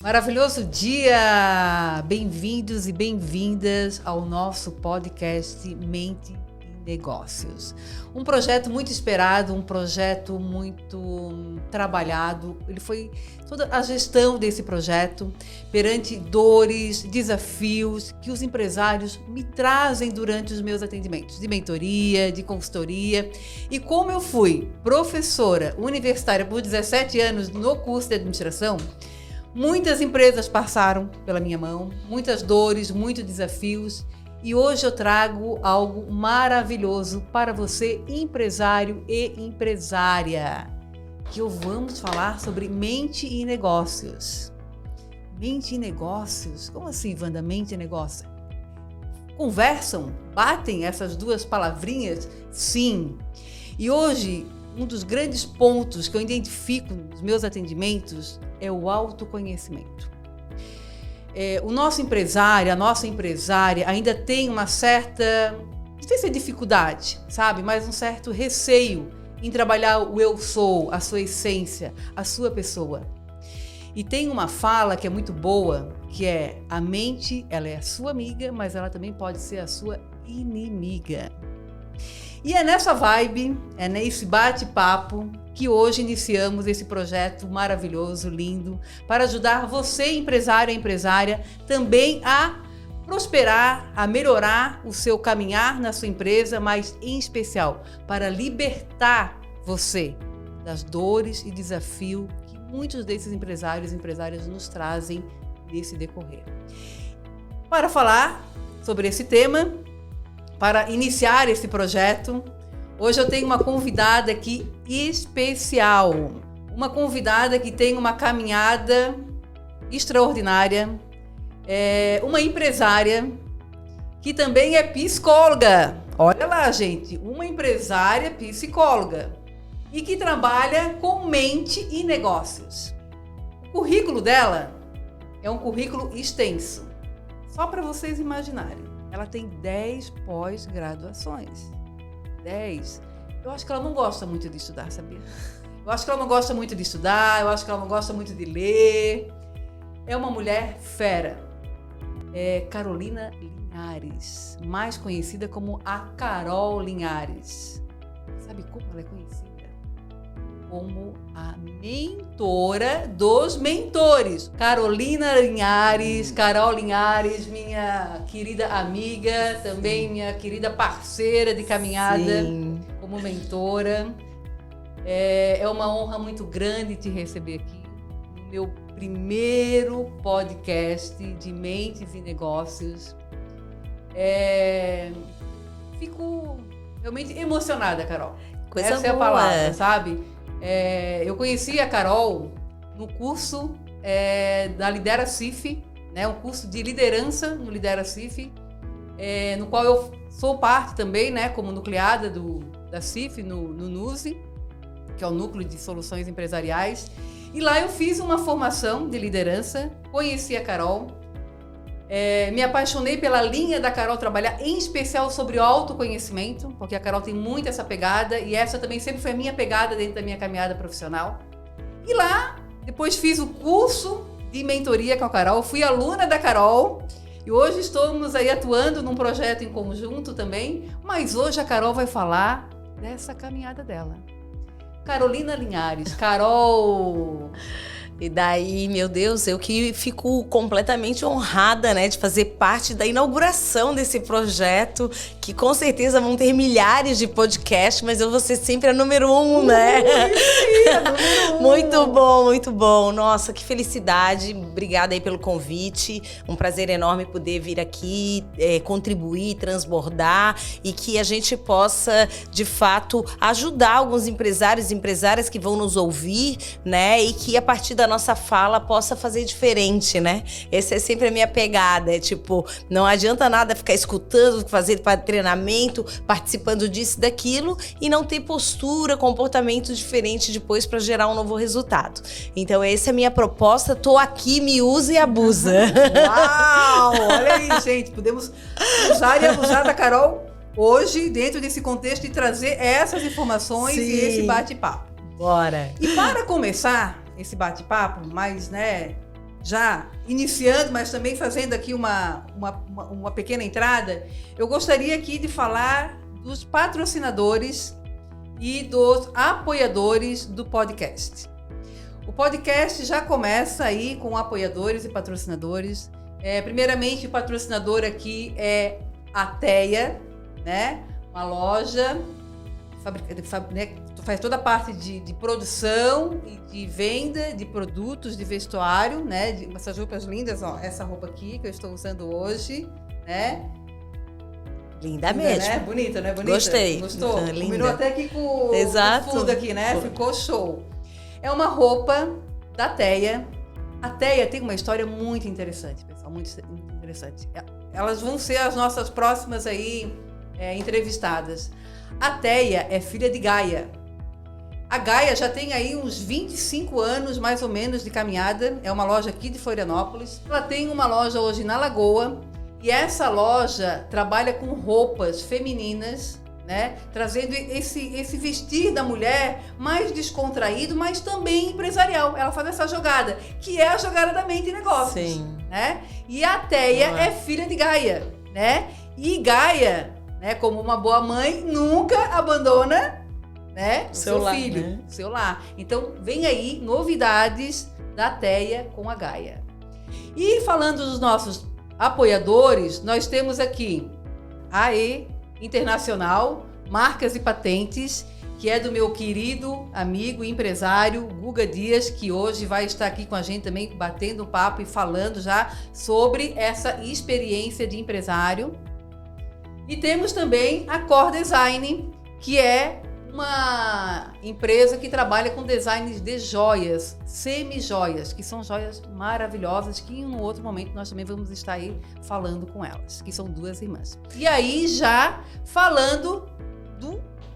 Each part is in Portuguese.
Maravilhoso dia! Bem-vindos e bem-vindas ao nosso podcast Mente em Negócios. Um projeto muito esperado, um projeto muito trabalhado. Toda a gestão desse projeto perante dores, desafios que os empresários me trazem durante os meus atendimentos de mentoria, de consultoria. E como eu fui professora universitária por 17 anos no curso de administração, muitas empresas passaram pela minha mão, muitas dores, muitos desafios, e hoje eu trago algo maravilhoso para você, empresário e empresária, que vamos falar sobre mente e negócios. Mente e negócios? Como assim, Wanda, mente e negócio? Conversam? Batem essas duas palavrinhas? Sim. E hoje, um dos grandes pontos que eu identifico nos meus atendimentos é o autoconhecimento. O nosso empresário, a nossa empresária ainda tem uma certa, não sei se é dificuldade, sabe? Mas um certo receio em trabalhar o eu sou, a sua essência, a sua pessoa. E tem uma fala que é muito boa, que é: a mente, ela é a sua amiga, mas ela também pode ser a sua inimiga. E é nessa vibe, é nesse bate-papo que hoje iniciamos esse projeto maravilhoso, lindo, para ajudar você, empresário e empresária, também a prosperar, a melhorar o seu caminhar na sua empresa, mas em especial para libertar você das dores e desafios que muitos desses empresários e empresárias nos trazem nesse decorrer. Para falar sobre esse tema, para iniciar esse projeto, hoje eu tenho uma convidada aqui especial. Uma convidada que tem uma caminhada extraordinária, uma empresária que também é psicóloga. Olha lá, gente, uma empresária psicóloga e que trabalha com mente e negócios. O currículo dela é um currículo extenso, só para vocês imaginarem. Ela tem 10 pós-graduações. 10. Eu acho que ela não gosta muito de estudar, sabia? Eu acho que ela não gosta muito de estudar, eu acho que ela não gosta muito de ler. É uma mulher fera. É Carolina Linhares, mais conhecida como a Carol Linhares. Sabe como ela é conhecida? Como a mentora dos mentores. Carolina Linhares, Carol Linhares, minha querida amiga, também minha querida parceira de caminhada. Sim. Como mentora. É uma honra muito grande te receber aqui no meu primeiro podcast de Mentes e Negócios. Fico realmente emocionada, Carol. Coisa Essa boa. É a palavra, sabe? Eu conheci a Carol no curso da Lidera CIF, né? Um curso de liderança no Lidera CIF, no qual eu sou parte também, né? Como nucleada da CIF no NUSE, que é o Núcleo de Soluções Empresariais. E lá eu fiz uma formação de liderança, conheci a Carol, me apaixonei pela linha da Carol trabalhar, em especial sobre o autoconhecimento, porque a Carol tem muito essa pegada, e essa também sempre foi a minha pegada dentro da minha caminhada profissional. E lá, depois fiz o curso de mentoria com a Carol, fui aluna da Carol, e hoje estamos aí atuando num projeto em conjunto também, mas hoje a Carol vai falar dessa caminhada dela. Carolina Linhares. Carol! E daí, meu Deus, eu que fico completamente honrada, né, de fazer parte da inauguração desse projeto, que com certeza vão ter milhares de podcasts, mas eu vou ser sempre a número 1, né? A número 1. Muito bom, muito bom. Nossa, que felicidade. Obrigada aí pelo convite. Um prazer enorme poder vir aqui, contribuir, transbordar e que a gente possa, de fato, ajudar alguns empresários e empresárias que vão nos ouvir, né, e que a partir da nossa fala possa fazer diferente, né? Essa é sempre a minha pegada, não adianta nada ficar escutando, fazer treinamento, participando disso, daquilo e não ter postura, comportamento diferente depois para gerar um novo resultado. Então essa é a minha proposta, tô aqui, me usa e abusa. Uau! Olha aí, gente, podemos usar e abusar da Carol hoje, dentro desse contexto, e trazer essas informações. Sim. E esse bate-papo. Bora! E para começar esse bate-papo, mas, já iniciando, mas também fazendo aqui uma pequena entrada, eu gostaria aqui de falar dos patrocinadores e dos apoiadores do podcast. O podcast já começa aí com apoiadores e patrocinadores. Primeiramente, o patrocinador aqui é a Teia, né? Uma loja né? Faz toda a parte de produção e de venda de produtos de vestuário, né? Essas roupas lindas, ó, essa roupa aqui que eu estou usando hoje, né? Linda mesmo. Né? Bonita, né? Bonita. Gostei. Gostou? Linda. Combinou até aqui com Exato. o fundo aqui, né? Ficou show. É uma roupa da Teia. A Teia tem uma história muito interessante, pessoal, muito interessante. Elas vão ser as nossas próximas aí entrevistadas. A Teia é filha de Gaia. A Gaia já tem aí uns 25 anos, mais ou menos, de caminhada. É uma loja aqui de Florianópolis. Ela tem uma loja hoje na Lagoa. E essa loja trabalha com roupas femininas, né? Trazendo esse vestir da mulher mais descontraído, mas também empresarial. Ela faz essa jogada, que é a jogada da mente e negócios. Sim. Né? E a Teia é filha de Gaia, né? E Gaia, né, como uma boa mãe, nunca abandona, né, o seu filho, né? Seu lar. Então, vem aí novidades da Teia com a Gaia. E falando dos nossos apoiadores, nós temos aqui a AE Internacional, Marcas e Patentes, que é do meu querido amigo e empresário Guga Dias, que hoje vai estar aqui com a gente também, batendo papo e falando já sobre essa experiência de empresário. E temos também a Core Design, que é uma empresa que trabalha com designs de joias, semi-joias, que são joias maravilhosas, que em um outro momento nós também vamos estar aí falando com elas, que são duas irmãs. E aí já falando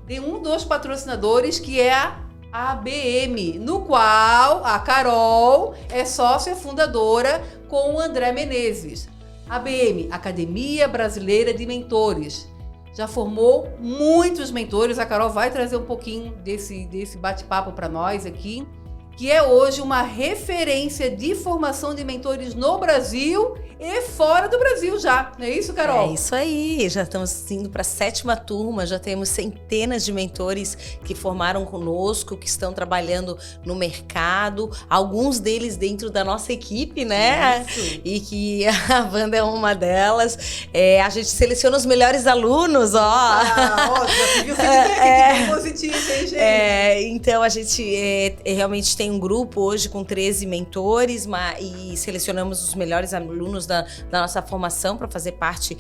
de um dos patrocinadores, que é a ABM, no qual a Carol é sócia fundadora com o André Menezes. ABM, Academia Brasileira de Mentores. Já formou muitos mentores, a Carol vai trazer um pouquinho desse bate-papo para nós aqui, que é hoje uma referência de formação de mentores no Brasil e fora do Brasil já. Não é isso, Carol? É isso aí, já estamos indo para a 7ª turma, já temos centenas de mentores que formaram conosco, que estão trabalhando no mercado, alguns deles dentro da nossa equipe, né? Isso. E que a Wanda é uma delas. A gente seleciona os melhores alunos, ó. Já viu o feedback positivo, hein, gente? Então a gente realmente tem um grupo hoje com 13 mentores e selecionamos os melhores alunos da nossa formação para fazer parte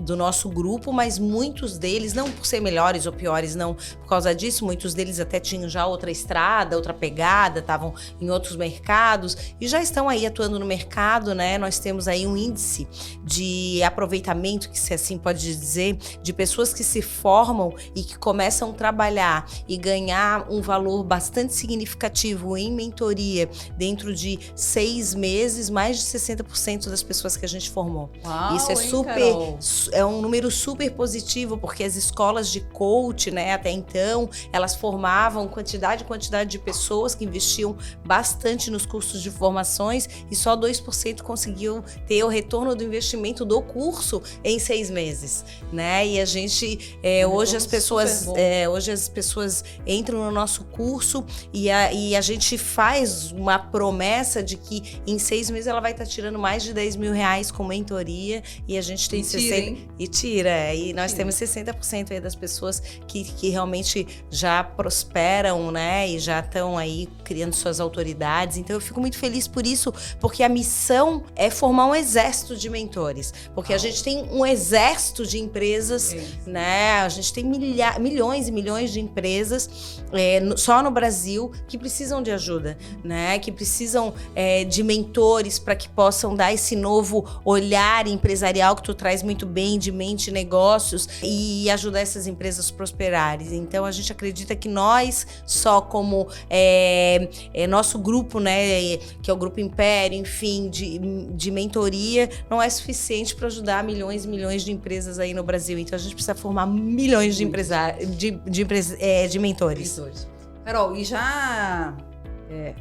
do nosso grupo, mas muitos deles, não por ser melhores ou piores, não por causa disso, muitos deles até tinham já outra estrada, outra pegada, estavam em outros mercados e já estão aí atuando no mercado, né? Nós temos aí um índice de aproveitamento, que se assim pode dizer, de pessoas que se formam e que começam a trabalhar e ganhar um valor bastante significativo em mentoria dentro de 6 meses, mais de 60% das pessoas que a gente formou. Uau, isso é um número super positivo, porque as escolas de coach, né, até então, elas formavam quantidade de pessoas que investiam bastante nos cursos de formações e só 2% conseguiam ter o retorno do investimento do curso em 6 meses, né? E a gente hoje as pessoas entram no nosso curso e a gente faz uma promessa de que em 6 meses ela vai estar tirando mais de 10 mil reais com mentoria e a gente tem 60%. E nós temos 60% aí das pessoas que realmente já prosperam, né? E já estão aí criando suas autoridades. Então eu fico muito feliz por isso, porque a missão é formar um exército de mentores. Porque a gente tem um exército de empresas, né? A gente tem milhões e milhões de empresas só no Brasil que precisam de ajuda, né? Que precisam de mentores para que possam dar esse novo olhar empresarial que tu traz muito bem, de mente e negócios, e ajudar essas empresas a prosperarem. Então a gente acredita que nós, só como nosso grupo, né, que é o Grupo Império, enfim, de mentoria, não é suficiente para ajudar milhões e milhões de empresas aí no Brasil. Então a gente precisa formar milhões de mentores. Carol, e já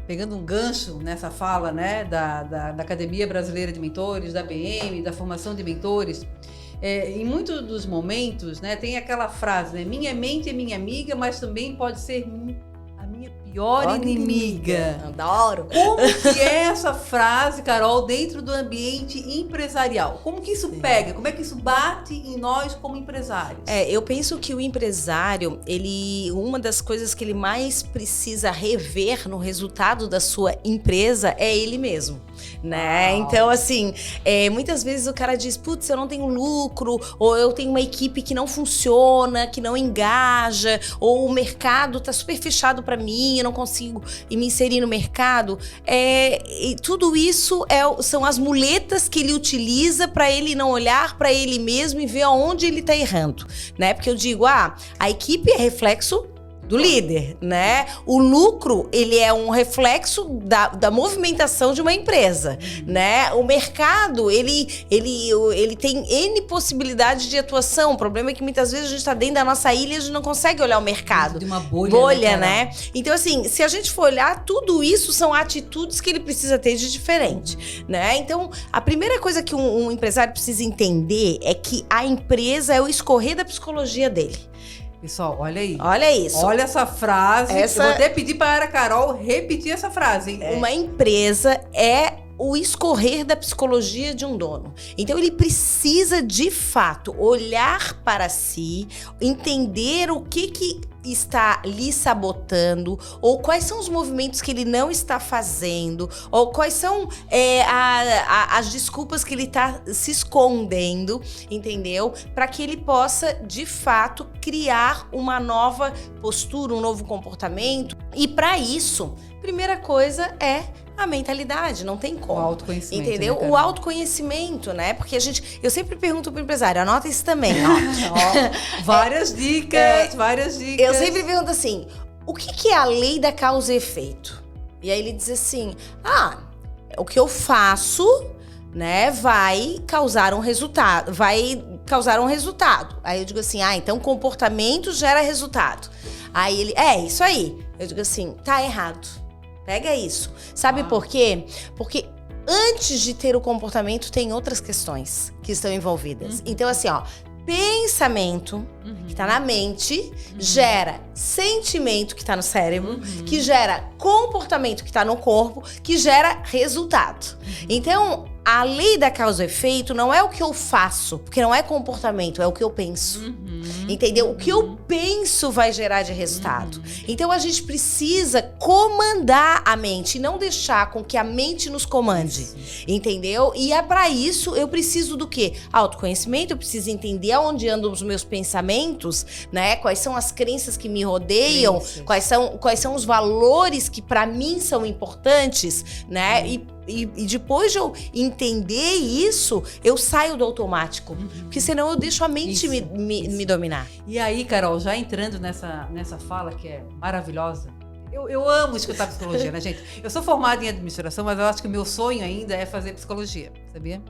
pegando um gancho nessa fala, né, da Academia Brasileira de Mentores, da ABM, da formação de mentores, em muitos dos momentos, né, tem aquela frase, né, minha mente é minha amiga, mas também pode ser a minha pior inimiga. Adoro. Como que é essa frase, Carol, dentro do ambiente empresarial? Como que isso pega? Como é que isso bate em nós como empresários? Eu penso que o empresário, uma das coisas que ele mais precisa rever no resultado da sua empresa é ele mesmo, né? Uau. Então, assim, muitas vezes o cara diz, putz, eu não tenho lucro, ou eu tenho uma equipe que não funciona, que não engaja, ou o mercado tá super fechado para mim, eu não consigo me inserir no mercado. E tudo isso são as muletas que ele utiliza para ele não olhar para ele mesmo e ver aonde ele tá errando, né? Porque eu digo, a equipe é reflexo do líder, né? O lucro, ele é um reflexo da movimentação de uma empresa, né? O mercado, ele tem N possibilidades de atuação. O problema é que muitas vezes a gente está dentro da nossa ilha e a gente não consegue olhar o mercado. De uma bolha, né? Então, assim, se a gente for olhar, tudo isso são atitudes que ele precisa ter de diferente, né? Então, a primeira coisa que um empresário precisa entender é que a empresa é o escorrer da psicologia dele. Pessoal, olha aí. Olha isso. Olha essa frase. Eu vou até pedir para a Carol repetir essa frase. Hein? Uma empresa é o escorrer da psicologia de um dono. Então, ele precisa, de fato, olhar para si, entender o que está lhe sabotando, ou quais são os movimentos que ele não está fazendo, ou quais são as desculpas que ele está se escondendo, entendeu? Para que ele possa, de fato, criar uma nova postura, um novo comportamento. E para isso, primeira coisa é a mentalidade, não tem como. O autoconhecimento. Entendeu? Né, o autoconhecimento, né? Porque eu sempre pergunto pro empresário, anota isso também, ó. Várias dicas, várias dicas. Eu sempre pergunto assim, o que é a lei da causa e efeito? E aí ele diz assim, o que eu faço, né, vai causar um resultado. Aí eu digo assim, então comportamento gera resultado. Aí ele, isso aí. Eu digo assim, tá errado. Pega isso. Sabe por quê? Porque antes de ter o comportamento, tem outras questões que estão envolvidas. Então, assim, pensamento que tá na mente gera sentimento que tá no cérebro, que gera comportamento que tá no corpo, que gera resultado. Então, a lei da causa e efeito não é o que eu faço, porque não é comportamento, é o que eu penso. Entendeu? O que eu penso vai gerar de resultado. Então, a gente precisa comandar a mente e não deixar com que a mente nos comande. Entendeu? E para isso, eu preciso do quê? Autoconhecimento, eu preciso entender aonde andam os meus pensamentos, né? Quais são as crenças que me rodeiam, quais são os valores que para mim são importantes, né? E depois de eu entender isso, eu saio do automático. Porque senão eu deixo a mente me dominar. E aí, Carol, já entrando nessa fala que é maravilhosa, eu amo escutar psicologia, né, gente? Eu sou formada em administração, mas eu acho que o meu sonho ainda é fazer psicologia, sabia?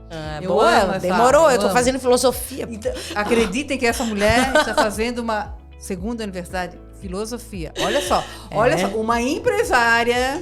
Demorou, eu tô fazendo filosofia. Então, acreditem que essa mulher está fazendo uma segunda universidade. Filosofia. Olha só, uma empresária,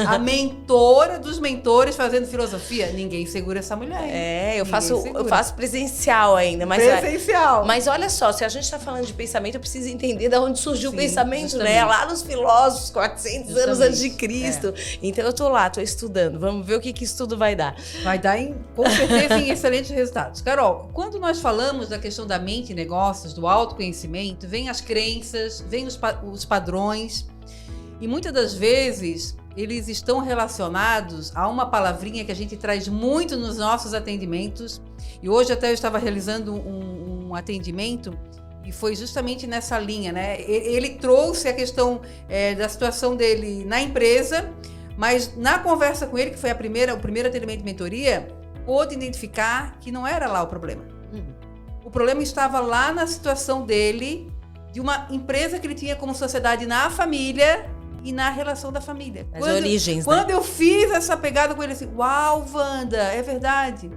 a mentora dos mentores fazendo filosofia. Ninguém segura essa mulher. Eu faço presencial ainda. Presencial. Mas olha só, se a gente tá falando de pensamento, eu preciso entender de onde surgiu o pensamento, justamente. né? Lá nos filósofos, 400 anos antes de Cristo. Então eu tô lá, tô estudando. Vamos ver o que isso tudo vai dar. Vai dar, com certeza, em excelentes resultados. Carol, quando nós falamos da questão da mente e negócios, do autoconhecimento, vem as crenças, vem os padrões, e muitas das vezes eles estão relacionados a uma palavrinha que a gente traz muito nos nossos atendimentos, e hoje até eu estava realizando um atendimento e foi justamente nessa linha, né? Ele trouxe a questão da situação dele na empresa, mas na conversa com ele, que foi o primeiro atendimento de mentoria, pôde identificar que não era lá o problema. O problema estava lá na situação dele, de uma empresa que ele tinha como sociedade na família e na relação da família. As origens, quando eu fiz essa pegada com ele, assim, uau, Wanda, é verdade.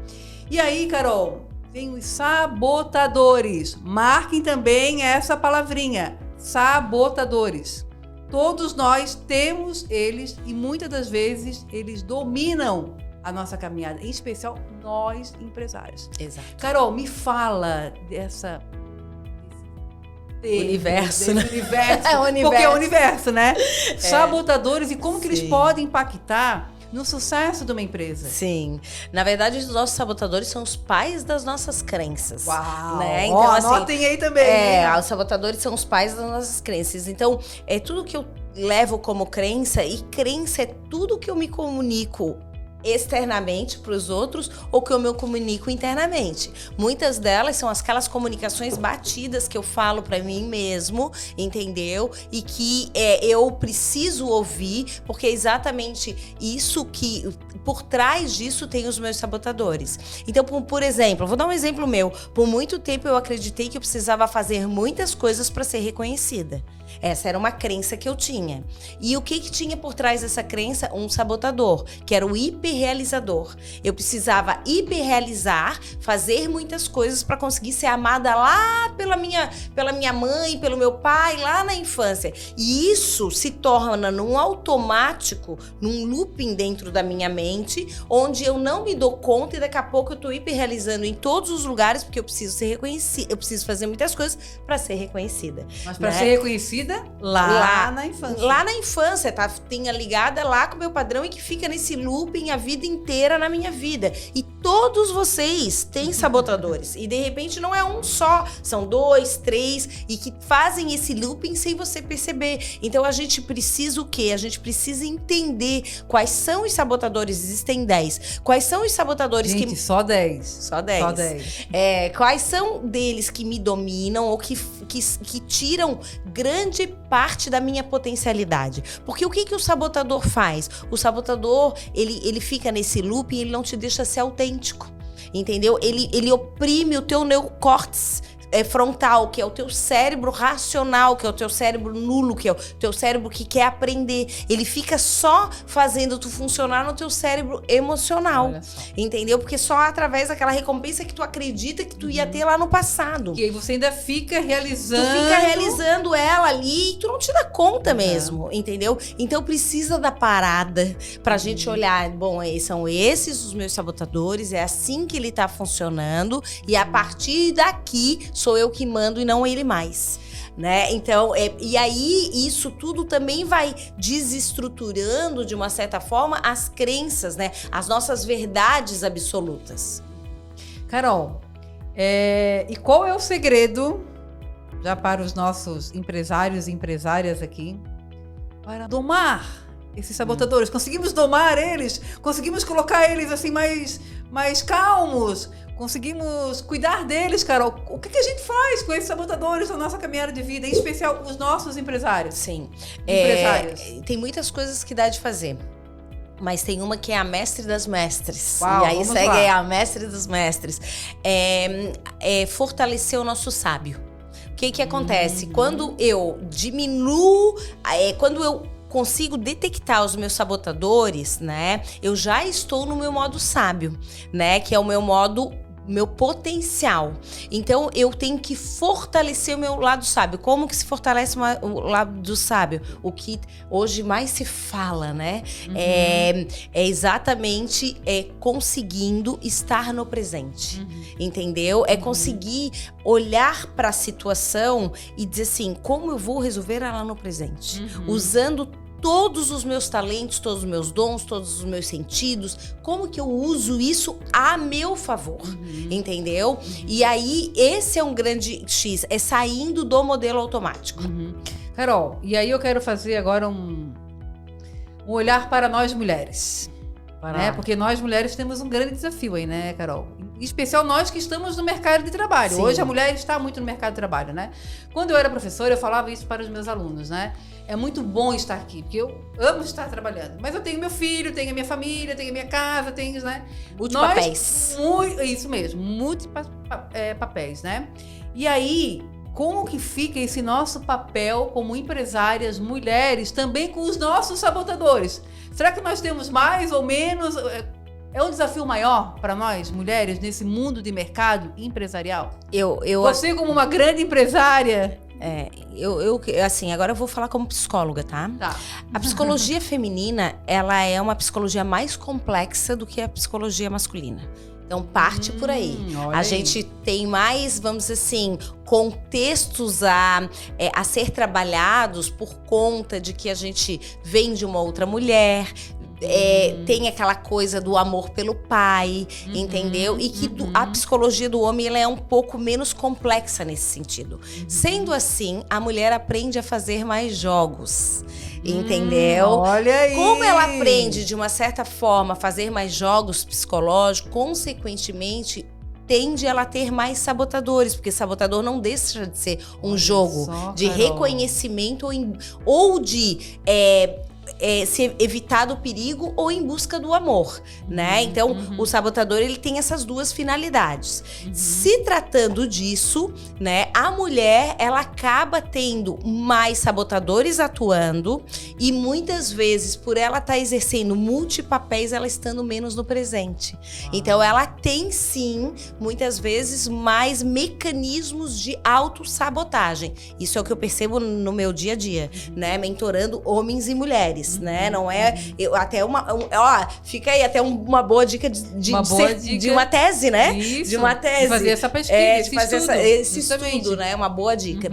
E aí, Carol, vem os sabotadores. Marquem também essa palavrinha, sabotadores. todos nós temos eles e muitas das vezes eles dominam a nossa caminhada, em especial nós empresários. Exato. Carol, me fala desse universo, né? Universo, É o universo. porque é o universo, né? Sabotadores e como que eles Sim. podem impactar no sucesso de uma empresa. Sim. Na verdade, os nossos sabotadores são os pais das nossas crenças. Uau! Né? Então, Então, assim, anotem aí também. hein? os sabotadores são os pais das nossas crenças. Então, é tudo que eu levo como crença, e crença é tudo que eu me comunico externamente para os outros ou que eu me comunico internamente. Muitas delas são aquelas comunicações batidas que eu falo para mim mesmo, entendeu? E que eu preciso ouvir, porque é exatamente isso que por trás disso tem os meus sabotadores. Então, por exemplo, vou dar um exemplo meu. Por muito tempo eu acreditei que eu precisava fazer muitas coisas para ser reconhecida. Essa era uma crença que eu tinha. E o que tinha por trás dessa crença? Um sabotador, que era o hiperrealizador. Eu precisava hiperrealizar, fazer muitas coisas para conseguir ser amada lá pela minha mãe, pelo meu pai, lá na infância. E isso se torna num automático, num looping dentro da minha mente, onde eu não me dou conta e daqui a pouco eu tô hiperrealizando em todos os lugares, porque eu preciso ser reconhecida, eu preciso fazer muitas coisas para ser reconhecida. Mas para né? ser reconhecida lá na infância. Lá na infância, tá? Tenha ligada lá com o meu padrão e que fica nesse looping a vida inteira na minha vida. E todos vocês têm sabotadores. E de repente não é um só, são 2, 3 e que fazem esse looping sem você perceber. Então a gente precisa o quê? A gente precisa entender quais são os sabotadores. Existem 10. Quais são os sabotadores Gente, só 10. Só 10. Só 10. Quais são deles que me dominam ou que tiram grande parte da minha potencialidade? Porque o que o sabotador faz? O sabotador, ele fica nesse loop e ele não te deixa ser autêntico. Entendeu? Ele oprime o teu neocórtex frontal, que é o teu cérebro racional, que é o teu cérebro nulo, que é o teu cérebro que quer aprender. Ele fica só fazendo tu funcionar no teu cérebro emocional, entendeu? Porque só através daquela recompensa que tu acredita que tu ia ter lá no passado. E aí você ainda fica realizando. Tu fica realizando ela ali e tu não te dá conta mesmo, entendeu? Então precisa da parada pra gente olhar, bom, são esses os meus sabotadores, é assim que ele tá funcionando e a partir daqui sou eu que mando e não ele mais, né? Então, e aí isso tudo também vai desestruturando de uma certa forma as crenças, né? As nossas verdades absolutas. Carol, e qual é o segredo, já para os nossos empresários e empresárias aqui, para domar esses sabotadores? Conseguimos domar eles? Conseguimos colocar eles assim mais calmos? Conseguimos cuidar deles, Carol? O que a gente faz com esses sabotadores na nossa caminhada de vida, em especial os nossos empresários? Sim. Empresários. Tem muitas coisas que dá de fazer. Mas tem uma que é a mestre das mestres. Uau, e aí vamos segue lá. a mestre dos mestres. Fortalecer o nosso sábio. O que acontece? Quando eu diminuo, quando eu consigo detectar os meus sabotadores, né? Eu já estou no meu modo sábio, né? Que é o meu potencial. Então, eu tenho que fortalecer o meu lado sábio. Como que se fortalece o lado do sábio? O que hoje mais se fala, né? É exatamente conseguindo estar no presente. Entendeu? É conseguir olhar para a situação e dizer assim, como eu vou resolver ela no presente? Usando todos os meus talentos, todos os meus dons, todos os meus sentidos, como que eu uso isso a meu favor, entendeu? E aí, esse é um grande X, é saindo do modelo automático. Carol, e aí eu quero fazer agora um olhar para nós mulheres, né? Porque nós mulheres temos um grande desafio aí, né, Carol? Em especial nós que estamos no mercado de trabalho. Sim. Hoje a mulher está muito no mercado de trabalho, né? Quando eu era professora, eu falava isso para os meus alunos, né? É muito bom estar aqui, porque eu amo estar trabalhando. Mas eu tenho meu filho, tenho a minha família, tenho a minha casa, tenho, né? Multipapéis. Isso mesmo, multipapéis, né? E aí, como que fica esse nosso papel como empresárias, mulheres, também com os nossos sabotadores? Será que nós temos mais ou menos? É um desafio maior para nós, mulheres, nesse mundo de mercado empresarial? Eu Você, como uma grande empresária, Assim, agora eu vou falar como psicóloga, tá? Tá. A psicologia feminina, ela é uma psicologia mais complexa do que a psicologia masculina. Então, parte por aí. Olha A aí. gente tem mais, vamos dizer assim, contextos a ser trabalhados por conta de que a gente vem de uma outra mulher, tem aquela coisa do amor pelo pai, entendeu? E que a psicologia do homem ela é um pouco menos complexa nesse sentido. Sendo assim, a mulher aprende a fazer mais jogos, entendeu? Olha aí. Como ela aprende, de uma certa forma, a fazer mais jogos psicológicos, consequentemente, tende ela a ter mais sabotadores, porque sabotador não deixa de ser um jogo só, de Carol. reconhecimento ou de se evitar do perigo ou em busca do amor, né? Então, o sabotador, ele tem essas duas finalidades. Se tratando disso, né, a mulher, ela acaba tendo mais sabotadores atuando e muitas vezes, por ela estar exercendo multipapéis, ela estando menos no presente. Então, ela tem sim, muitas vezes, mais mecanismos de autossabotagem. Isso é o que eu percebo no meu dia a dia, né? Mentorando homens e mulheres. Né? Não é fica aí até uma boa dica de uma tese, né? Isso, de uma tese. De fazer essa pesquisa, de fazer esse estudo, né? Uma boa dica.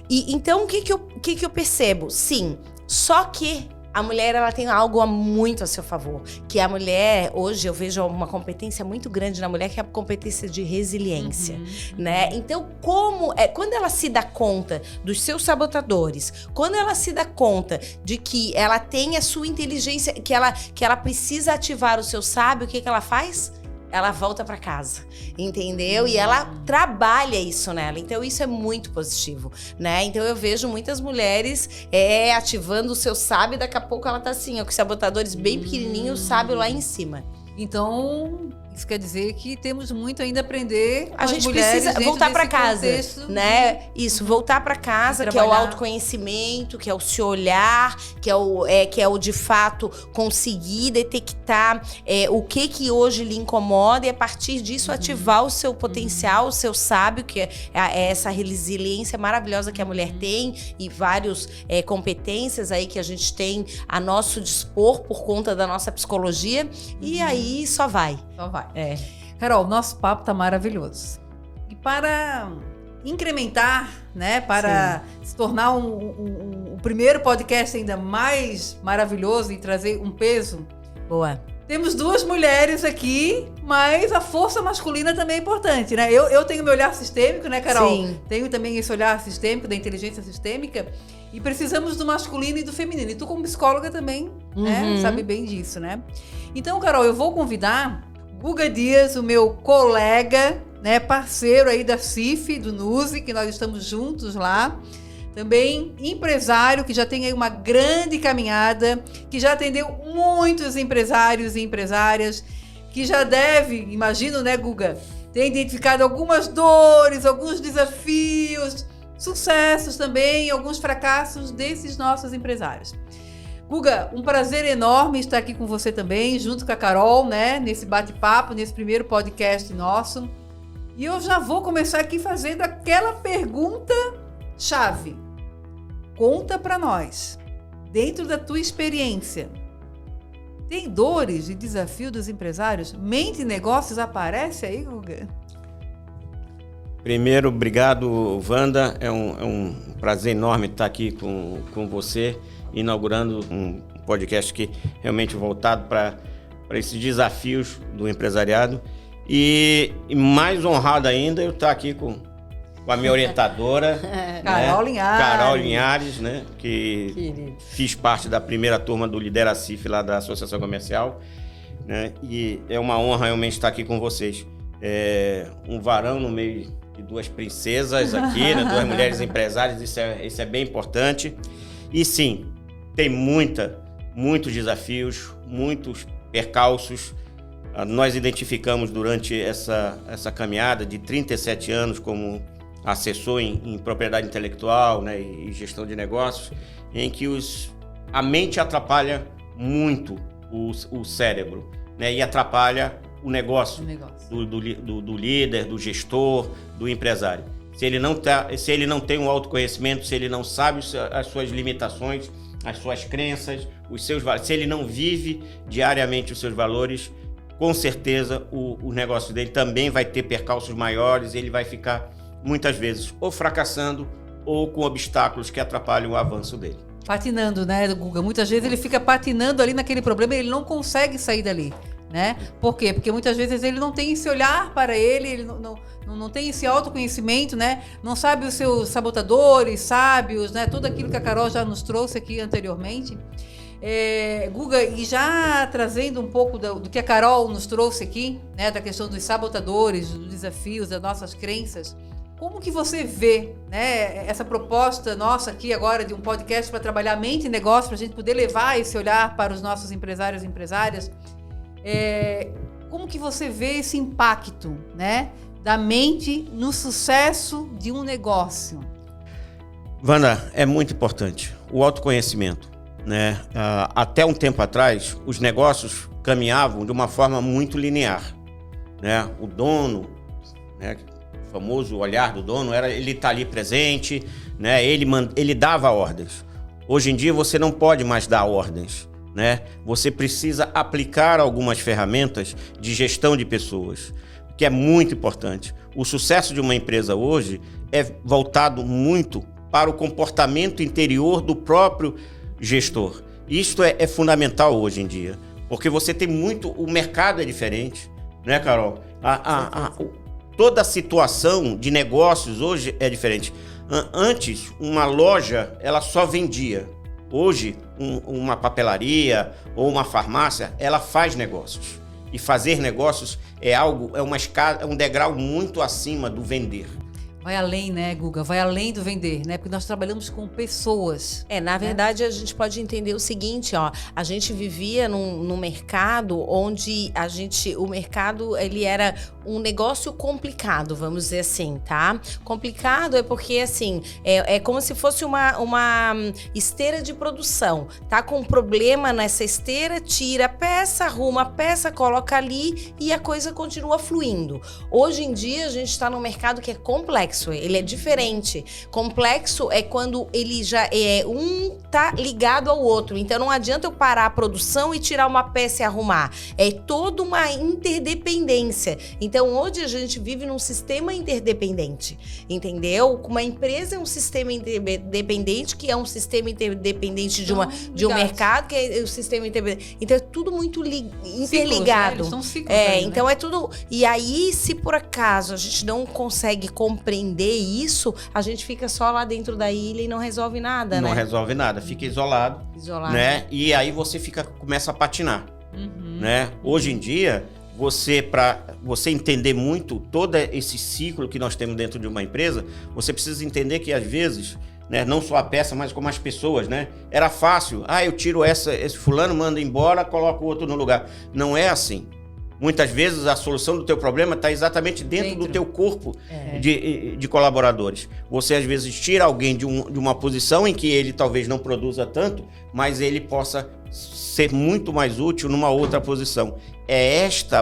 E então o que eu percebo? Sim, só que a mulher, ela tem algo muito a seu favor, que a mulher, hoje eu vejo uma competência muito grande na mulher, que é a competência de resiliência, né? Então, quando ela se dá conta dos seus sabotadores, quando ela se dá conta de que ela tem a sua inteligência, que ela precisa ativar o seu sábio, o que ela faz? Ela volta para casa, entendeu? E ela trabalha isso nela. Então, isso é muito positivo, né? Então, eu vejo muitas mulheres ativando o seu sábio, daqui a pouco ela tá assim, ó, com os sabotadores bem pequenininhos, o sábio lá em cima. Então, isso quer dizer que temos muito ainda a aprender. A gente precisa voltar para casa, né? Isso, voltar para casa, que é o autoconhecimento, que é o se olhar, que é o de fato conseguir detectar o que hoje lhe incomoda e a partir disso ativar o seu potencial, o seu sábio, que é essa resiliência maravilhosa que a mulher tem e várias competências aí que a gente tem a nosso dispor por conta da nossa psicologia e aí só vai. Só vai. Carol, nosso papo tá maravilhoso. E para incrementar, né, para se tornar o primeiro podcast ainda mais maravilhoso e trazer um peso, boa. Temos duas mulheres aqui, mas a força masculina também é importante, né? Eu tenho meu olhar sistêmico, né, Carol? Sim. Tenho também esse olhar sistêmico, da inteligência sistêmica, e precisamos do masculino e do feminino. E tu, como psicóloga, também né, sabe bem disso, né? Então, Carol, eu vou convidar Guga Dias, o meu colega, né, parceiro aí da CIF, do NUSE, que nós estamos juntos lá. Também empresário, que já tem aí uma grande caminhada, que já atendeu muitos empresários e empresárias, que já deve, imagino, né, Guga, ter identificado algumas dores, alguns desafios, sucessos também, alguns fracassos desses nossos empresários. Guga, um prazer enorme estar aqui com você também, junto com a Carol, né, nesse bate-papo, nesse primeiro podcast nosso. E eu já vou começar aqui fazendo aquela pergunta-chave. Conta para nós, dentro da tua experiência, tem dores e desafios dos empresários? Mente e negócios aparece aí, Guga? Primeiro, obrigado, Wanda. É um prazer enorme estar aqui com você, inaugurando um podcast que realmente voltado para esses desafios do empresariado. E mais honrado ainda eu estar aqui com a minha orientadora, Carol Linhares. Carol Linhares, né? Que fiz parte da primeira turma do Lidera CIF lá da Associação Comercial, né? E é uma honra realmente estar aqui com vocês. Um varão no meio de duas princesas aqui, né? Duas mulheres empresárias, isso é bem importante. E sim, tem muitos desafios, muitos percalços. Nós identificamos durante essa caminhada de 37 anos como assessor em propriedade intelectual, né, e gestão de negócios, em que a mente atrapalha muito o cérebro, né, e atrapalha o negócio. Do líder, do gestor, do empresário. se ele não tem um autoconhecimento, se ele não sabe as suas limitações, as suas crenças, os seus valores, se ele não vive diariamente os seus valores, com certeza o negócio dele também vai ter percalços maiores, ele vai ficar muitas vezes ou fracassando ou com obstáculos que atrapalham o avanço dele. Patinando, né, Guga? Muitas vezes ele fica patinando ali naquele problema e ele não consegue sair dali, né? Por quê? Porque muitas vezes ele não tem esse olhar para ele não tem esse autoconhecimento, né? Não sabe os seus sabotadores, sábios, né? Tudo aquilo que a Carol já nos trouxe aqui anteriormente. Guga, e já trazendo um pouco do que a Carol nos trouxe aqui, né? Da questão dos sabotadores, dos desafios, das nossas crenças. Como que você vê, né, essa proposta nossa aqui agora de um podcast para trabalhar mente e negócio, para a gente poder levar esse olhar para os nossos empresários e empresárias? Como que você vê esse impacto, né, da mente no sucesso de um negócio? Wanda, é muito importante o autoconhecimento, né? Até um tempo atrás, os negócios caminhavam de uma forma muito linear, né? O dono, né, o famoso olhar do dono, ele tá ali presente, né? Ele dava ordens. Hoje em dia você não pode mais dar ordens, né? Você precisa aplicar algumas ferramentas de gestão de pessoas, que é muito importante. O sucesso de uma empresa hoje é voltado muito para o comportamento interior do próprio gestor. Isto é fundamental hoje em dia, porque você tem muito... O mercado é diferente, né, Carol? Toda a situação de negócios hoje é diferente. Antes, uma loja, ela só vendia. Hoje, uma papelaria ou uma farmácia, ela faz negócios. E fazer negócios é um degrau muito acima do vender. Vai além, né, Guga? Vai além do vender, né? Porque nós trabalhamos com pessoas. Na verdade, a gente pode entender o seguinte, ó. A gente vivia num mercado onde o mercado, ele era um negócio complicado, vamos dizer assim, tá? Complicado é porque, assim, é como se fosse uma esteira de produção. Tá com um problema nessa esteira, tira a peça, arruma a peça, coloca ali e a coisa continua fluindo. Hoje em dia, a gente está num mercado que é complexo. Ele é diferente. Complexo é quando ele já tá ligado ao outro. Então não adianta eu parar a produção e tirar uma peça e arrumar. É toda uma interdependência. Então hoje a gente vive num sistema interdependente, entendeu? Uma empresa é um sistema interdependente, que é um sistema interdependente de um mercado, que é o sistema interdependente. Então é tudo muito interligado. Ciclos, né? Eles são ciclos aí, então né? é tudo. E aí, se por acaso a gente não consegue compreender isso, a gente fica só lá dentro da ilha e não resolve nada, Não né? resolve nada, fica isolado, né? E aí você começa a patinar, né? Hoje em dia, para você entender muito todo esse ciclo que nós temos dentro de uma empresa, você precisa entender que às vezes, né, não só a peça, mas como as pessoas, né? Era fácil, eu tiro esse fulano, mando embora, coloco o outro no lugar. Não é assim. Muitas vezes a solução do teu problema está exatamente dentro do teu corpo de colaboradores. Você às vezes tira alguém de uma posição em que ele talvez não produza tanto, mas ele possa ser muito mais útil numa outra posição. É este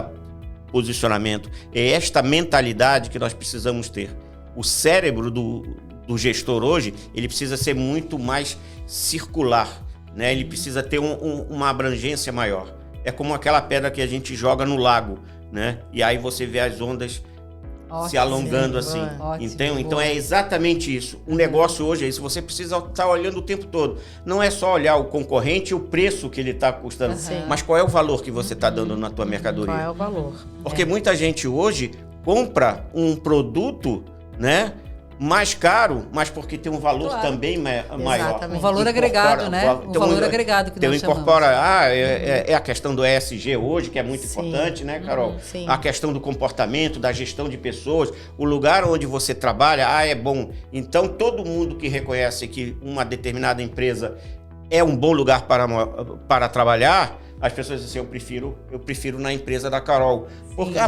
posicionamento, é esta mentalidade que nós precisamos ter. O cérebro do gestor hoje, ele precisa ser muito mais circular, né? Ele precisa ter uma abrangência maior. É como aquela pedra que a gente joga no lago, né? E aí você vê as ondas se alongando assim. Então é exatamente isso. O negócio hoje é isso. Você precisa estar olhando o tempo todo. Não é só olhar o concorrente e o preço que ele está custando, mas qual é o valor que você está dando na tua mercadoria. Qual é o valor? Porque muita gente hoje compra um produto, né, mais caro, mas porque tem um valor também maior. Um valor agregado, né? Valor agregado que nós chamamos. É a questão do ESG hoje, que é muito importante, né, Carol? A questão do comportamento, da gestão de pessoas, o lugar onde você trabalha, é bom. Então, todo mundo que reconhece que uma determinada empresa é um bom lugar para trabalhar, as pessoas dizem assim, eu prefiro na empresa da Carol.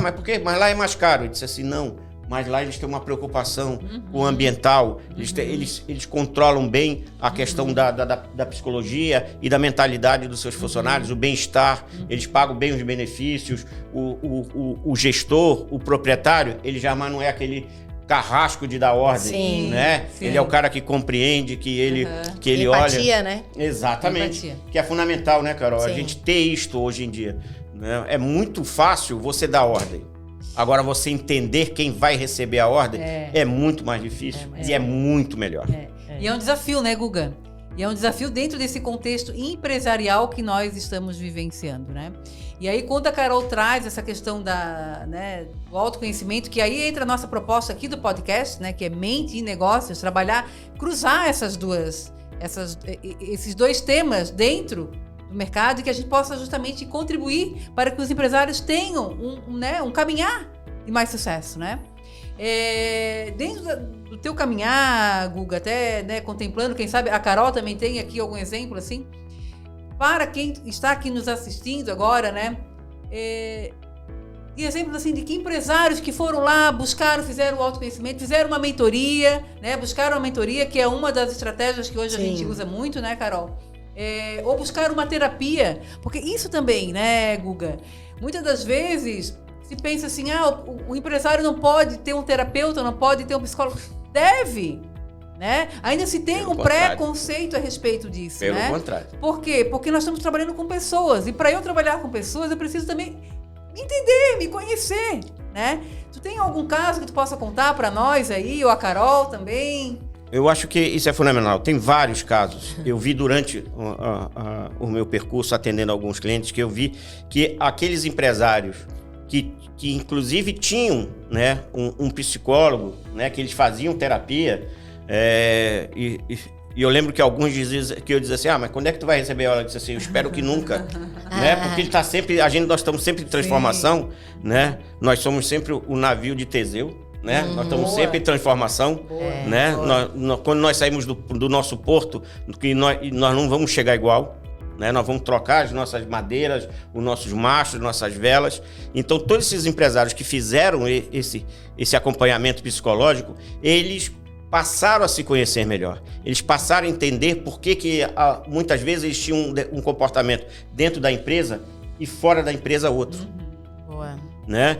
Mas por quê? Mas lá é mais caro. Eu disse assim, não. Mas lá eles têm uma preocupação com o ambiental, eles controlam bem a questão da psicologia e da mentalidade dos seus funcionários, o bem-estar, eles pagam bem os benefícios, o gestor, o proprietário, ele jamais não é aquele carrasco de dar ordem, Sim, né? sim. Ele é o cara que compreende, que ele Empatia, olha... né? Exatamente. Empatia. Que é fundamental, né, Carol? A Sim. gente ter isto hoje em dia. Né? É muito fácil você dar ordem. Agora, você entender quem vai receber a ordem é muito mais difícil e é muito melhor. E é um desafio, né, Guga? E é um desafio dentro desse contexto empresarial que nós estamos vivenciando, né? E aí, quando a Carol traz essa questão do autoconhecimento, que aí entra a nossa proposta aqui do podcast, né? Que é mente e negócios, trabalhar, cruzar esses dois temas dentro do mercado e que a gente possa justamente contribuir para que os empresários tenham um caminhar de mais sucesso, né? Dentro do teu caminhar, Guga, até contemplando, quem sabe a Carol também tem aqui algum exemplo assim, para quem está aqui nos assistindo agora, né? E exemplos assim de que empresários que foram lá, fizeram o autoconhecimento, fizeram uma mentoria, né? Buscaram uma mentoria, que é uma das estratégias que hoje a gente usa muito, né, Carol? Ou buscar uma terapia, porque isso também, né, Guga? Muitas das vezes se pensa assim, o empresário não pode ter um terapeuta, não pode ter um psicólogo. Deve, né? Ainda se tem um preconceito a respeito disso, Pelo né? contrário. Por quê? Porque nós estamos trabalhando com pessoas, e para eu trabalhar com pessoas, eu preciso também me entender, me conhecer, né? Tu tem algum caso que tu possa contar para nós aí, ou a Carol também? Eu acho que isso é fundamental. Tem vários casos. Eu vi durante o meu percurso atendendo alguns clientes que eu vi que aqueles empresários que inclusive tinham, né, um psicólogo, né, que eles faziam terapia, e eu lembro que alguns diziam que eu dizia assim, mas quando é que tu vai receber a hora? Eu disse assim, eu espero que nunca, né, porque ele tá sempre, nós estamos sempre em transformação, né, nós somos sempre o navio de Teseu, né, nós estamos sempre em transformação, né, quando nós saímos do nosso porto, nós não vamos chegar igual, né? Nós vamos trocar as nossas madeiras, os nossos mastros, nossas velas. Então, todos esses empresários que fizeram esse acompanhamento psicológico, eles passaram a se conhecer melhor. Eles passaram a entender por que muitas vezes eles tinham um comportamento dentro da empresa e fora da empresa outro. Boa. Né?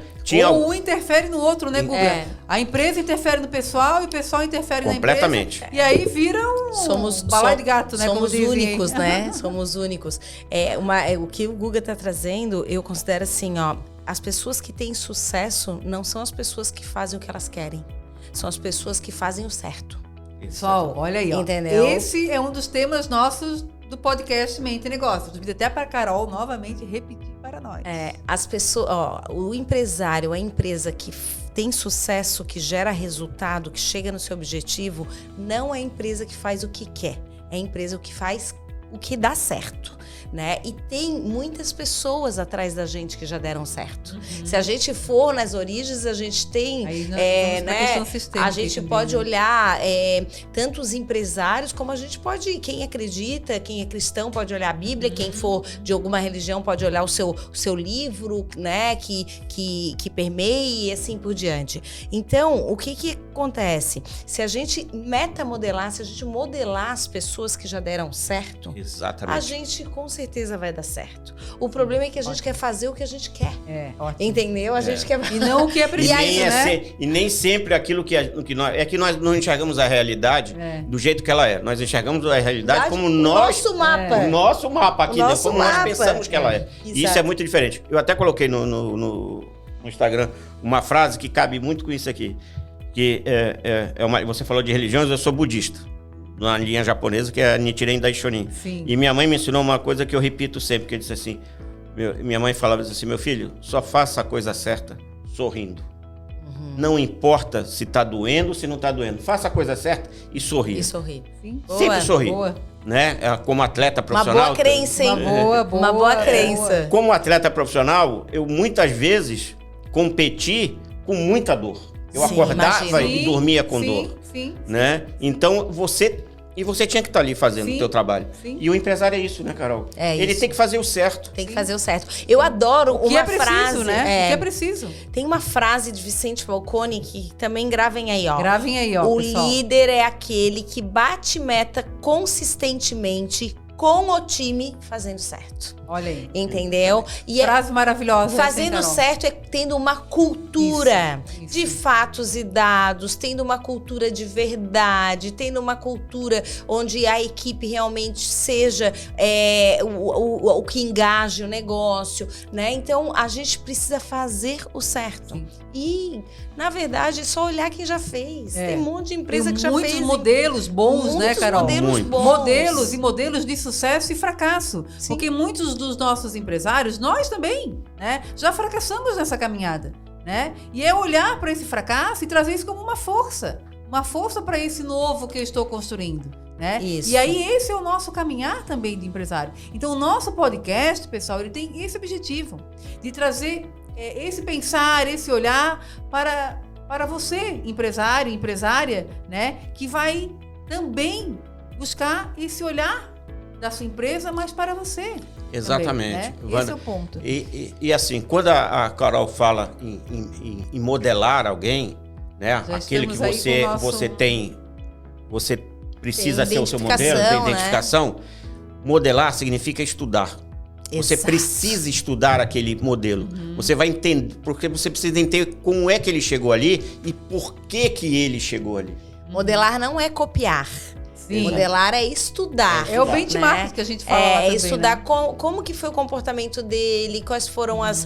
Ou um interfere no outro, né, Guga? A empresa interfere no pessoal e o pessoal interfere na empresa. Completamente. E aí vira um balaio de gato, né? Somos únicos, né? Somos únicos. O que o Guga tá trazendo, eu considero assim, as pessoas que têm sucesso não são as pessoas que fazem o que elas querem. São as pessoas que fazem o certo. Pessoal, olha aí, ó. Entendeu? Esse é um dos temas nossos do podcast Mente e Negócios. Vou até para a Carol novamente repetir para nós. As pessoas, o empresário, a empresa que tem sucesso, que gera resultado, que chega no seu objetivo, não é a empresa que faz o que quer, é a empresa que faz o que dá certo, né? E tem muitas pessoas atrás da gente que já deram certo. Se a gente for nas origens, a gente tem, a gente pode olhar tanto os empresários como a gente pode, quem acredita, quem é cristão pode olhar a Bíblia, quem for de alguma religião pode olhar o seu livro, né? Que permeie e assim por diante. Então, o que acontece? Se a gente metamodelar, se a gente modelar as pessoas que já deram certo, exatamente, a gente com certeza vai dar certo. O problema é que a gente quer fazer o que a gente quer. Ótimo. Entendeu? A gente quer... E não o que é preciso, e nem sempre aquilo que nós... É que nós não enxergamos a realidade do jeito que ela é. Nós enxergamos a realidade como nós... Nosso mapa. O nosso mapa aqui, nosso como mapa. nós pensamos que ela é. E isso é muito diferente. Eu até coloquei no Instagram uma frase que cabe muito com isso aqui. Que você falou de religiões, eu sou budista. Na linha japonesa, que é a Nichiren Daishonin. Sim. E minha mãe me ensinou uma coisa que eu repito sempre, que eu disse assim, minha mãe falava assim, meu filho, só faça a coisa certa sorrindo. Não importa se tá doendo ou se não tá doendo. Faça a coisa certa e sorria. E sorrir. Sim. Sempre sorrir. Boa. Né? Como atleta profissional... Uma boa crença, hein? Uma boa crença. Como atleta profissional, eu muitas vezes competi com muita dor. Eu acordava e dormia com dor. Sim. Né? Então, você tinha que estar ali fazendo o teu trabalho. Sim. E o empresário é isso, né, Carol? Ele tem que fazer o certo. Tem que fazer o certo. Eu adoro uma frase... né? O que é preciso. Tem uma frase de Vicente Falcone que também gravem aí, ó. Gravem aí, ó, o pessoal. líder é aquele que bate meta consistentemente com o time fazendo certo. Olha aí. Entendeu? E Frase maravilhosa. fazendo Carol? certo é tendo uma cultura Isso. de fatos e dados, tendo uma cultura de verdade, tendo uma cultura onde a equipe realmente seja o que engaje o negócio, né? Então, a gente precisa fazer o certo. Sim. E, na verdade, é só olhar quem já fez. Tem um monte de empresa Tem que já muitos fez. modelos bons, né, Carol? Modelos bons. Modelos e modelos de sucesso e fracasso. Sim. Porque muitos dos nossos empresários, nós também, né, já fracassamos nessa caminhada, né? E é olhar para esse fracasso e trazer isso como uma força para esse novo que eu estou construindo, né? Isso. E aí esse é o nosso caminhar também de empresário. Então o nosso podcast, pessoal, ele tem esse objetivo de trazer esse pensar, esse olhar para você, empresário, empresária, né? Que vai também buscar esse olhar da sua empresa, mas para você. Exatamente. Também, né? Esse é o ponto. E assim, quando a Carol fala em modelar alguém, né? Já Aquele que estamos aí com o nosso- você precisa Tem ser o seu modelo, identificação, tem identificação. Modelar significa estudar. Você Exato. precisa estudar aquele modelo. Você vai entender, porque você precisa entender como é que ele chegou ali e por que ele chegou ali. Modelar não é copiar. Sim. Modelar é estudar. É o benchmark, né, que a gente fala lá também, estudar né? como que foi o comportamento dele, quais foram as,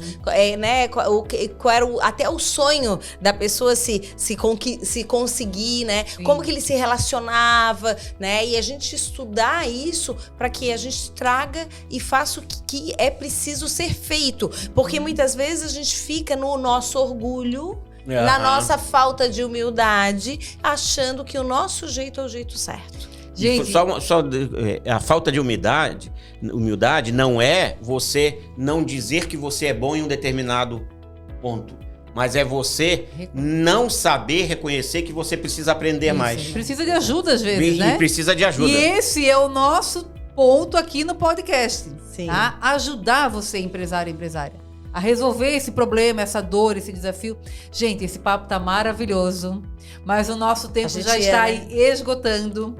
né, qual era até o sonho da pessoa se conseguir, né? Sim. Como que ele se relacionava, né? E a gente estudar isso para que a gente traga e faça o que é preciso ser feito, porque muitas vezes a gente fica no nosso orgulho, na nossa falta de humildade, achando que o nosso jeito é o jeito certo. Gente, A falta de humildade não é você não dizer que você é bom em um determinado ponto, mas é você não saber reconhecer que você precisa aprender mais. precisa de ajuda às vezes, E né? precisa de ajuda. E esse é o nosso ponto aqui no podcast. Sim. Tá? Ajudar você, empresário e empresária, a resolver esse problema, essa dor, esse desafio. Gente, esse papo tá maravilhoso, mas o nosso tempo já está aí esgotando.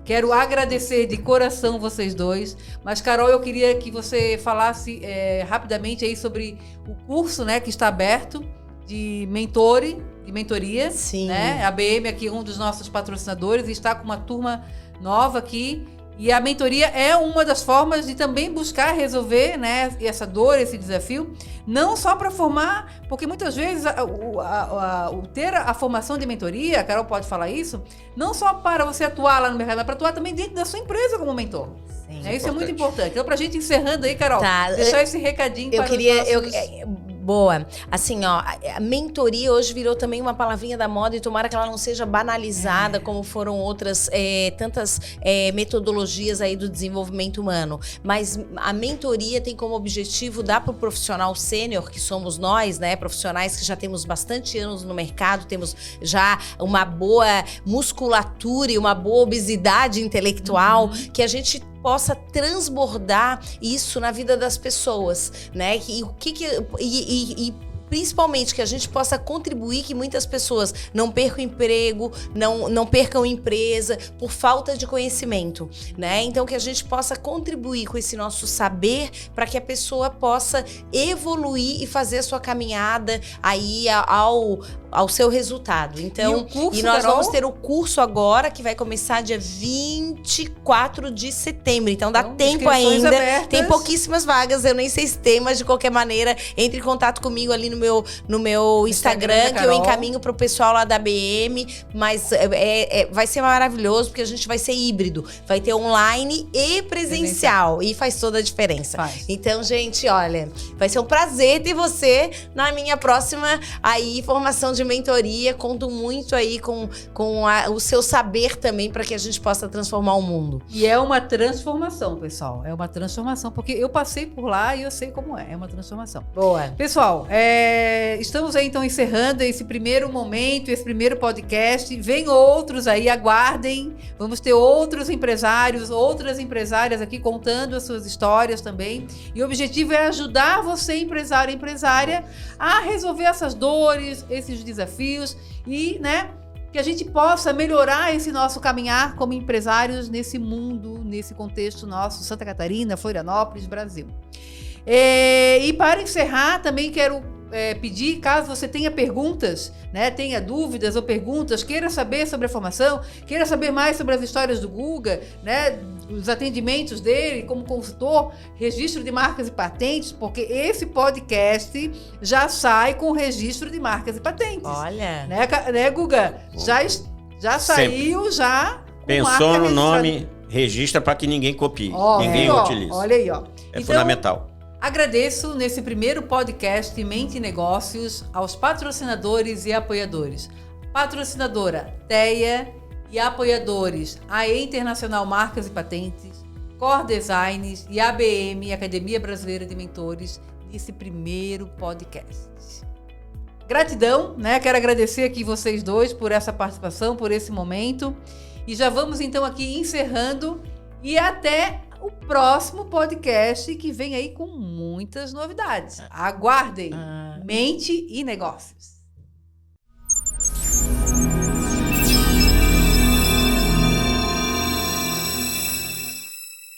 Quero agradecer de coração vocês dois. Mas, Carol, eu queria que você falasse rapidamente aí sobre o curso, né, que está aberto de mentoria. Sim. Né? A BM aqui, um dos nossos patrocinadores, está com uma turma nova aqui. E a mentoria é uma das formas de também buscar resolver, né, essa dor, esse desafio, não só para formar, porque muitas vezes ter a formação de mentoria, a Carol pode falar isso, não só para você atuar lá no mercado, mas para atuar também dentro da sua empresa como mentor. Sim. Isso é muito importante. Então, para a gente encerrando aí, Carol, Tá. deixar esse recadinho para os nossos... Boa. Assim, ó, a mentoria hoje virou também uma palavrinha da moda e tomara que ela não seja banalizada como foram outras tantas metodologias aí do desenvolvimento humano. Mas a mentoria tem como objetivo dar para o profissional sênior, que somos nós, né, profissionais que já temos bastante anos no mercado, temos já uma boa musculatura e uma boa obesidade intelectual, que a gente possa transbordar isso na vida das pessoas, né? E principalmente que a gente possa contribuir que muitas pessoas não percam emprego, não percam empresa por falta de conhecimento, né? Então que a gente possa contribuir com esse nosso saber para que a pessoa possa evoluir e fazer a sua caminhada aí ao seu resultado. Então, e nós vamos ter o curso agora, que vai começar dia 24 de setembro. Então, dá tempo ainda. Abertas. Tem pouquíssimas vagas, eu nem sei se tem, mas de qualquer maneira, entre em contato comigo ali no meu Instagram, que eu encaminho pro pessoal lá da BM. Mas vai ser maravilhoso, porque a gente vai ser híbrido. Vai ter online e presencial. E faz toda a diferença. Então, gente, olha, vai ser um prazer ter você na minha próxima formação de mentoria. Conto muito aí com o seu saber também para que a gente possa transformar o mundo. E é uma transformação, pessoal. É uma transformação, porque eu passei por lá e eu sei como é. É uma transformação. Boa. Pessoal, estamos aí então encerrando esse primeiro momento, esse primeiro podcast. Vem outros aí, aguardem. Vamos ter outros empresários, outras empresárias aqui contando as suas histórias também. E o objetivo é ajudar você, empresário e empresária, a resolver essas dores, esses desafios e, né, que a gente possa melhorar esse nosso caminhar como empresários nesse mundo, nesse contexto nosso, Santa Catarina, Florianópolis, Brasil. E para encerrar, também quero pedir, caso você tenha perguntas, né, tenha dúvidas ou perguntas, queira saber sobre a formação, queira saber mais sobre as histórias do Guga, né, os atendimentos dele como consultor, registro de marcas e patentes, porque esse podcast já sai com registro de marcas e patentes. Olha. Né, Guga? Já saiu, já. Pensou no nome, registra para que ninguém copie, ninguém utilize. Olha aí, ó. É fundamental. Agradeço nesse primeiro podcast Mente e Negócios aos patrocinadores e apoiadores. Patrocinadora TEA e apoiadores AE Internacional Marcas e Patentes, Core Designs e ABM, Academia Brasileira de Mentores, nesse primeiro podcast. Gratidão, né? Quero agradecer aqui vocês dois por essa participação, por esse momento. E já vamos então aqui encerrando e até o próximo podcast que vem aí com muitas novidades. Aguardem! Mente e Negócios.